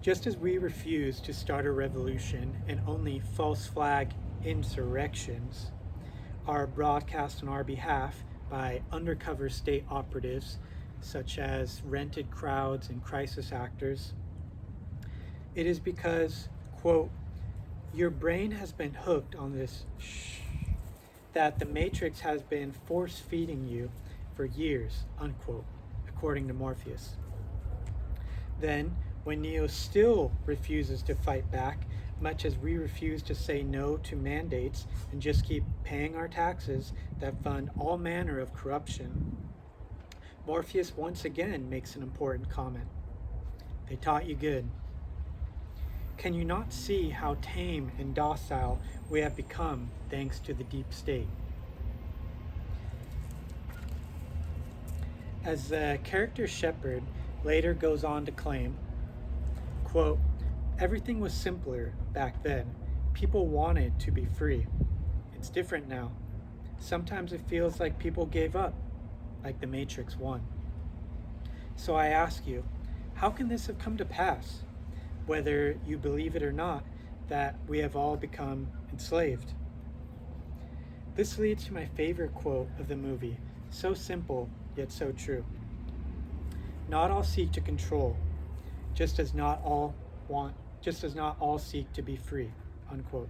Just as we refuse to start a revolution and only false flag insurrections are broadcast on our behalf by undercover state operatives such as rented crowds and crisis actors, it is because, quote, your brain has been hooked on this that the Matrix has been force feeding you for years, unquote, according to Morpheus. Then, when Neo still refuses to fight back, much as we refuse to say no to mandates and just keep paying our taxes that fund all manner of corruption, Morpheus once again makes an important comment. They taught you good. Can you not see how tame and docile we have become thanks to the deep state? As the character Shepard later goes on to claim, quote, everything was simpler back then. People wanted to be free. It's different now. Sometimes it feels like people gave up, like the Matrix won. So I ask you, how can this have come to pass? Whether you believe it or not, that we have all become enslaved. This leads to my favorite quote of the movie, so simple yet so true. Not all seek to control, just as not all seek to be free, unquote.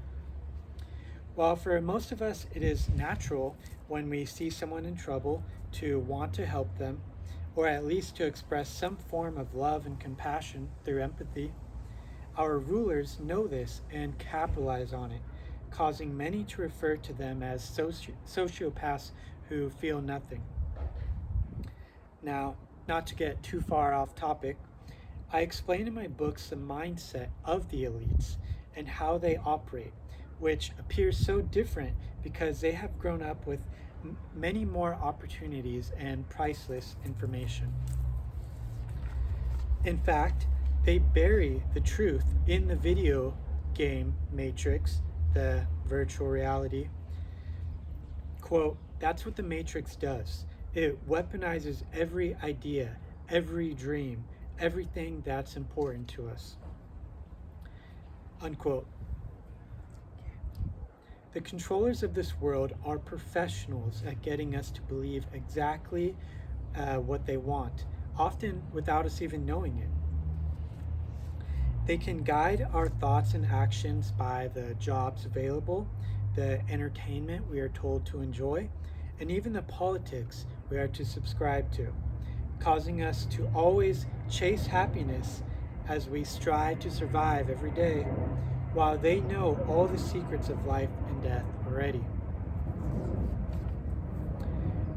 While for most of us it is natural when we see someone in trouble to want to help them, or at least to express some form of love and compassion through empathy, our rulers know this and capitalize on it, causing many to refer to them as sociopaths who feel nothing. Now, not to get too far off topic, I explain in my books the mindset of the elites and how they operate, which appears so different because they have grown up with many more opportunities and priceless information. In fact, they bury the truth in the video game Matrix, the virtual reality. Quote, that's what the Matrix does. It weaponizes every idea, every dream, everything that's important to us. Unquote. The controllers of this world are professionals at getting us to believe exactly what they want, often without us even knowing it. They can guide our thoughts and actions by the jobs available, the entertainment we are told to enjoy, and even the politics we are to subscribe to, causing us to always chase happiness as we strive to survive every day, while they know all the secrets of life and death already.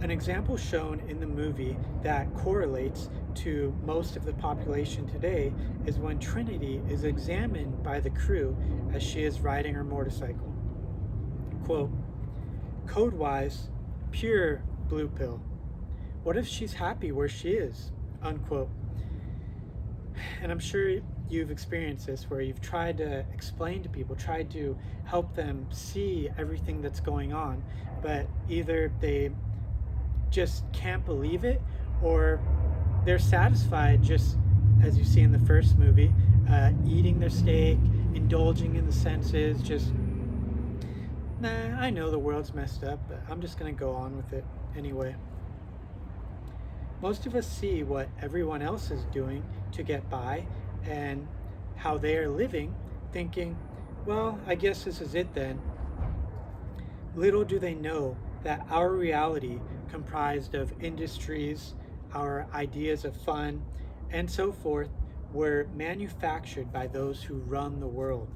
An example shown in the movie that correlates to most of the population today is when Trinity is examined by the crew as she is riding her motorcycle. Quote, code-wise, pure blue pill. What if she's happy where she is? Unquote. And I'm sure you've experienced this where you've tried to explain to people, tried to help them see everything that's going on, but either they just can't believe it or they're satisfied, just as you see in the first movie, eating their steak, indulging in the senses, just, nah, I know the world's messed up, but I'm just gonna go on with it anyway. Most of us see what everyone else is doing to get by and how they are living, thinking, well, I guess this is it then. Little do they know that our reality, comprised of industries, our ideas of fun, and so forth, were manufactured by those who run the world.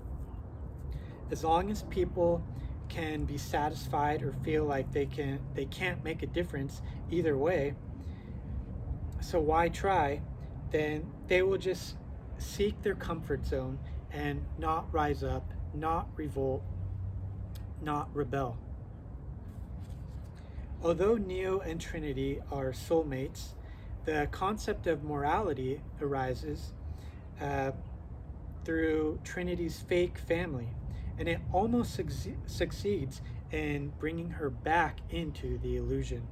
As long as people can be satisfied or feel like they can't make a difference either way, so why try, then they will just seek their comfort zone and not rise up, not revolt, not rebel. Although Neo and Trinity are soulmates, the concept of morality arises through Trinity's fake family, and it almost succeeds in bringing her back into the illusion.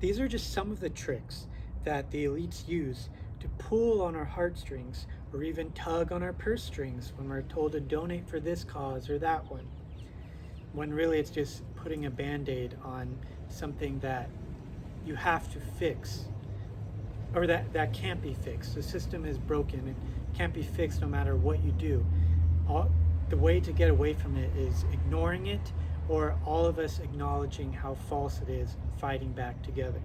These are just some of the tricks that the elites use to pull on our heartstrings or even tug on our purse strings when we're told to donate for this cause or that one, when really it's just putting a band-aid on something that you have to fix, or that can't be fixed. The system is broken. It can't be fixed no matter what you do. The way to get away from it is ignoring it, or all of us acknowledging how false it is and fighting back together.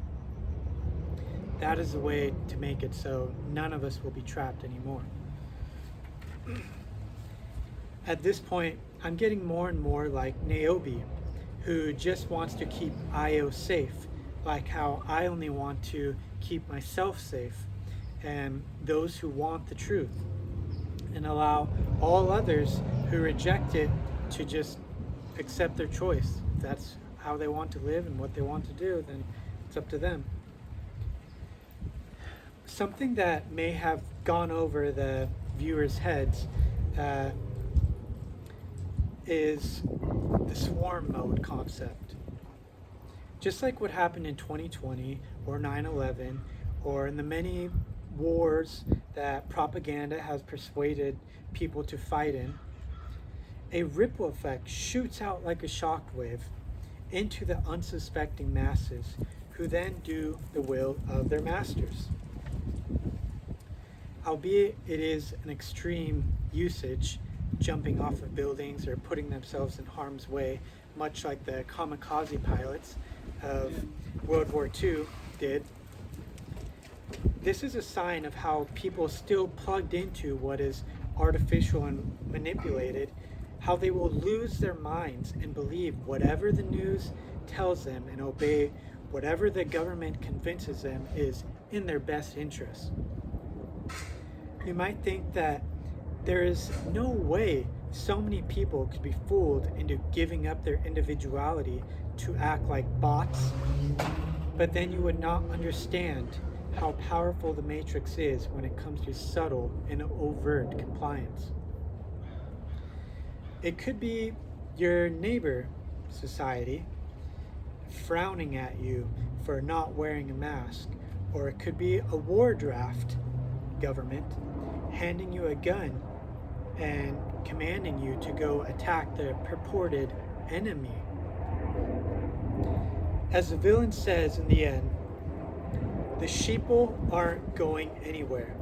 That is the way to make it so none of us will be trapped anymore. At this point, I'm getting more and more like Niobe, who just wants to keep Io safe, like how I only want to keep myself safe, and those who want the truth, and allow all others who reject it to just accept their choice. If that's how they want to live and what they want to do, then it's up to them. Something that may have gone over the viewers' heads is the swarm mode concept. Just like what happened in 2020 or 9/11 or in the many wars that propaganda has persuaded people to fight in, a ripple effect shoots out like a shockwave into the unsuspecting masses, who then do the will of their masters. Albeit it is an extreme usage, jumping off of buildings or putting themselves in harm's way, much like the kamikaze pilots of World War II did. This is a sign of how people still plugged into what is artificial and manipulated, how they will lose their minds and believe whatever the news tells them and obey whatever the government convinces them is in their best interest. You might think that there is no way so many people could be fooled into giving up their individuality to act like bots, but then you would not understand how powerful the Matrix is when it comes to subtle and overt compliance. It could be your neighbor, society, frowning at you for not wearing a mask, or it could be a war draft, government, handing you a gun and commanding you to go attack the purported enemy. As the villain says in the end, the sheeple aren't going anywhere.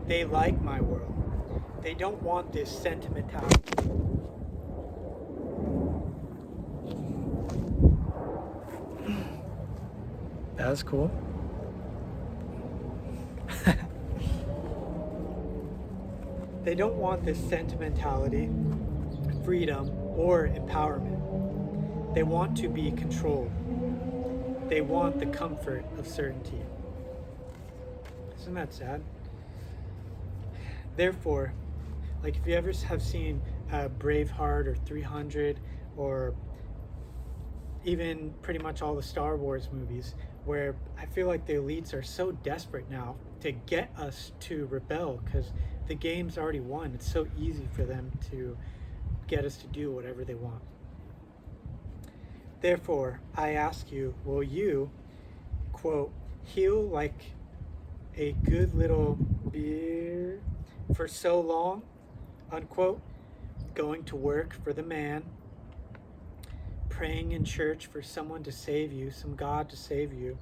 They like my world. They don't want this sentimentality. That was cool. They don't want this sentimentality, freedom, or empowerment. They want to be controlled. They want the comfort of certainty. Isn't that sad? Therefore, like if you ever have seen Braveheart or 300 or even pretty much all the Star Wars movies, where I feel like the elites are so desperate now to get us to rebel because the game's already won. It's so easy for them to get us to do whatever they want. Therefore, I ask you, will you, quote, heal like a good little beer for so long, unquote, going to work for the man, praying in church for someone to save you, some God to save you,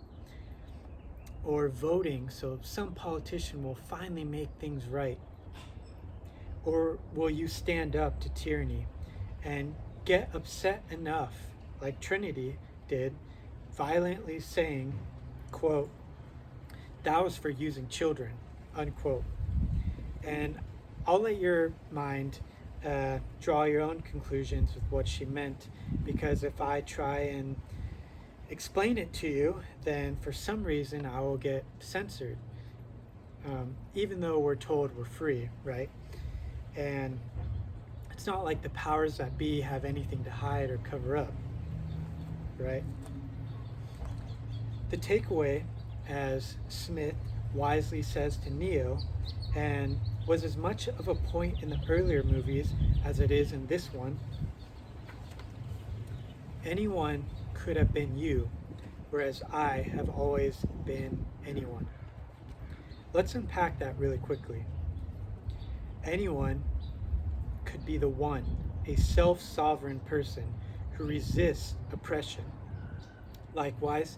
or voting so some politician will finally make things right? Or will you stand up to tyranny and get upset enough, like Trinity did, violently saying, quote, that was for using children, unquote. And I'll let your mind draw your own conclusions with what she meant, because if I try and explain it to you, then for some reason I will get censored, even though we're told we're free, right? And it's not like the powers that be have anything to hide or cover up, right? The takeaway, as Smith wisely says to Neo, and was as much of a point in the earlier movies as it is in this one, anyone could have been you, whereas I have always been anyone. let's unpack that really quickly. Anyone could be the one, a self-sovereign person who resists oppression. Likewise,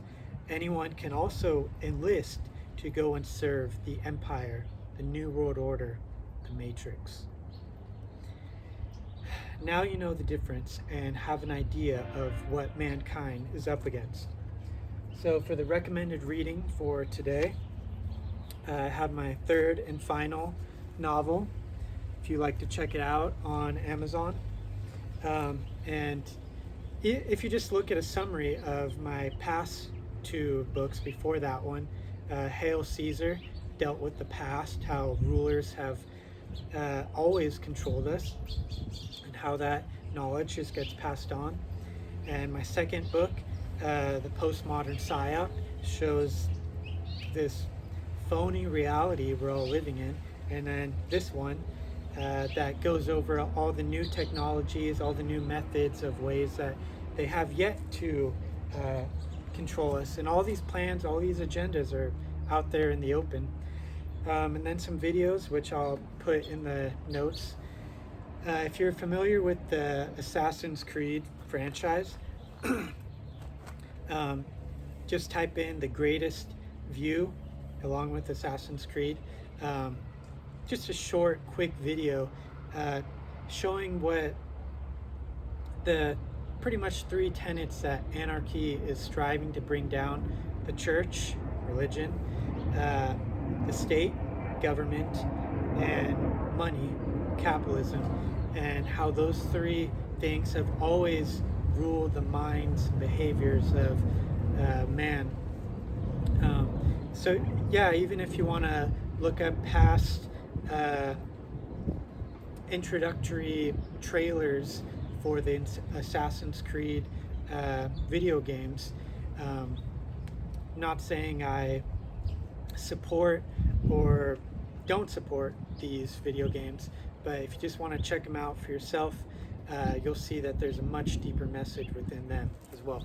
anyone can also enlist to go and serve the empire, the New World Order, the Matrix. Now you know the difference and have an idea of what mankind is up against. So for the recommended reading for today, I have my third and final novel, if you like to check it out on Amazon. And if you just look at a summary of my past two books before that one, Hail Caesar dealt with the past, how rulers have always controlled us, and how that knowledge just gets passed on. And my second book, The Postmodern Psyop, shows this phony reality we're all living in. And then this one that goes over all the new technologies, all the new methods of ways that they have yet to control us. And all these plans, all these agendas are out there in the open. And then some videos, which I'll put in the notes. If you're familiar with the Assassin's Creed franchise, just type in the greatest view along with Assassin's Creed. Just a short, quick video showing what the pretty much three tenets that anarchy is striving to bring down: the church, religion, the state, government, and money, capitalism, and how those three things have always ruled the minds and behaviors of man. So yeah, even if you want to look up past introductory trailers for the Assassin's Creed video games, not saying I support or don't support these video games, but if you just want to check them out for yourself, you'll see that there's a much deeper message within them as well.